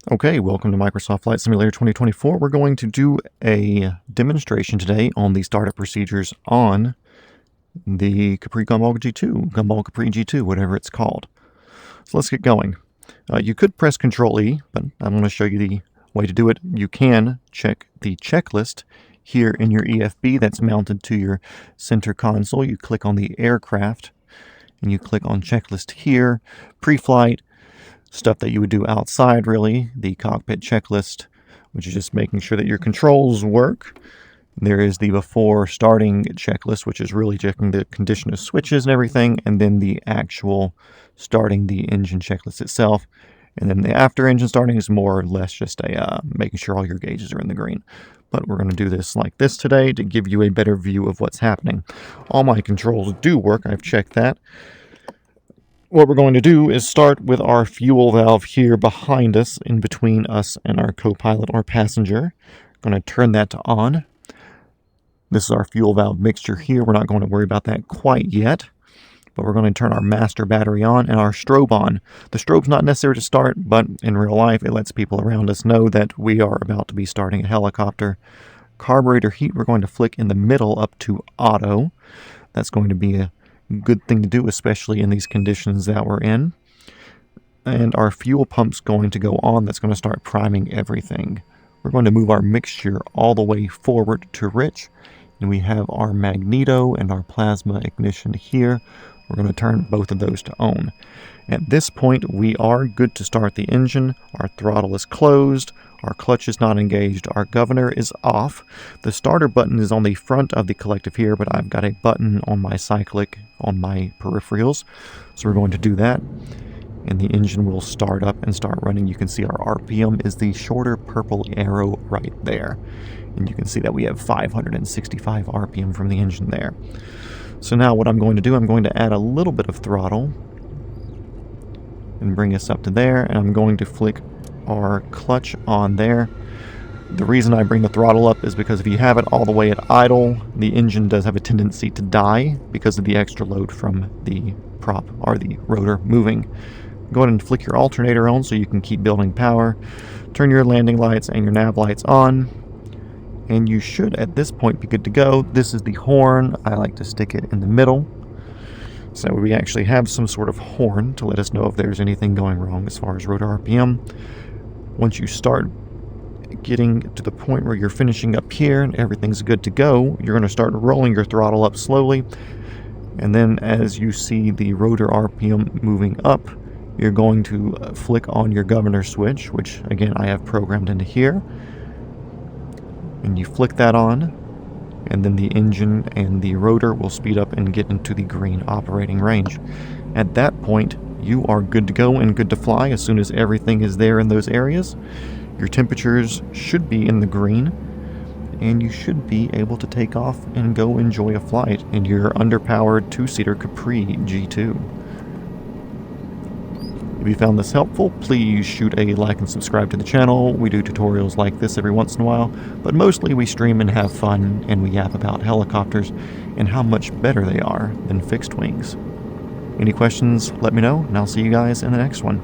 Okay, welcome to Microsoft Flight Simulator 2024. We're going to do a demonstration today on the startup procedures on the Guimbal G2, Guimbal Cabri G2, whatever it's called. So let's get going. You could press Control E, but I'm going to show you the way to do it. You can check the checklist here in your EFB that's mounted to your center console. You click on the aircraft and you click on checklist here, pre-flight, stuff that you would do outside, really, the cockpit checklist, which is just making sure that your controls work. There is the before starting checklist, which is really checking the condition of switches and everything, and then the actual starting the engine checklist itself. And then the after engine starting is more or less just a making sure all your gauges are in the green. But we're going to do this like this today to give you a better view of what's happening. All my controls do work. I've checked that. What we're going to do is start with our fuel valve here behind us, in between us and our co-pilot or passenger. Going to turn that to on. This is our fuel valve mixture here. We're not going to worry about that quite yet, but we're going to turn our master battery on and our strobe on. The strobe's not necessary to start, but in real life it lets people around us know that we are about to be starting a helicopter. Carburetor heat we're going to flick in the middle up to auto. That's going to be a good thing to do, especially in these conditions that we're in. And our fuel pump's going to go on. That's going to start priming everything. We're going to move our mixture all the way forward to rich, and we have our magneto and our plasma ignition here. We're going to turn both of those to on. At this point, we are good to start the engine. Our throttle is closed. Our clutch is not engaged. Our governor is off. The starter button is on the front of the collective here, but I've got a button on my cyclic on my peripherals. So we're going to do that, and the engine will start up and start running. You can see our RPM is the shorter purple arrow right there. And you can see that we have 565 RPM from the engine there. So now what I'm going to do, I'm going to add a little bit of throttle and bring us up to there, and I'm going to flick our clutch on there. The reason I bring the throttle up is because if you have it all the way at idle, the engine does have a tendency to die because of the extra load from the prop or the rotor moving. Go ahead and flick your alternator on so you can keep building power. Turn your landing lights and your nav lights on, and you should at this point be good to go. This is the horn. I like to stick it in the middle, so we actually have some sort of horn to let us know if there's anything going wrong as far as rotor RPM. Once you start getting to the point where you're finishing up here and everything's good to go, you're going to start rolling your throttle up slowly. And then as you see the rotor RPM moving up, you're going to flick on your governor switch, which again I have programmed into here. And you flick that on, and then the engine and the rotor will speed up and get into the green operating range. At that point, you are good to go and good to fly as soon as everything is there in those areas. Your temperatures should be in the green, and you should be able to take off and go enjoy a flight in your underpowered two-seater Cabri G2. If you found this helpful, please shoot a like and subscribe to the channel. We do tutorials like this every once in a while, but mostly we stream and have fun, and we yap about helicopters and how much better they are than fixed wings. Any questions, let me know, and I'll see you guys in the next one.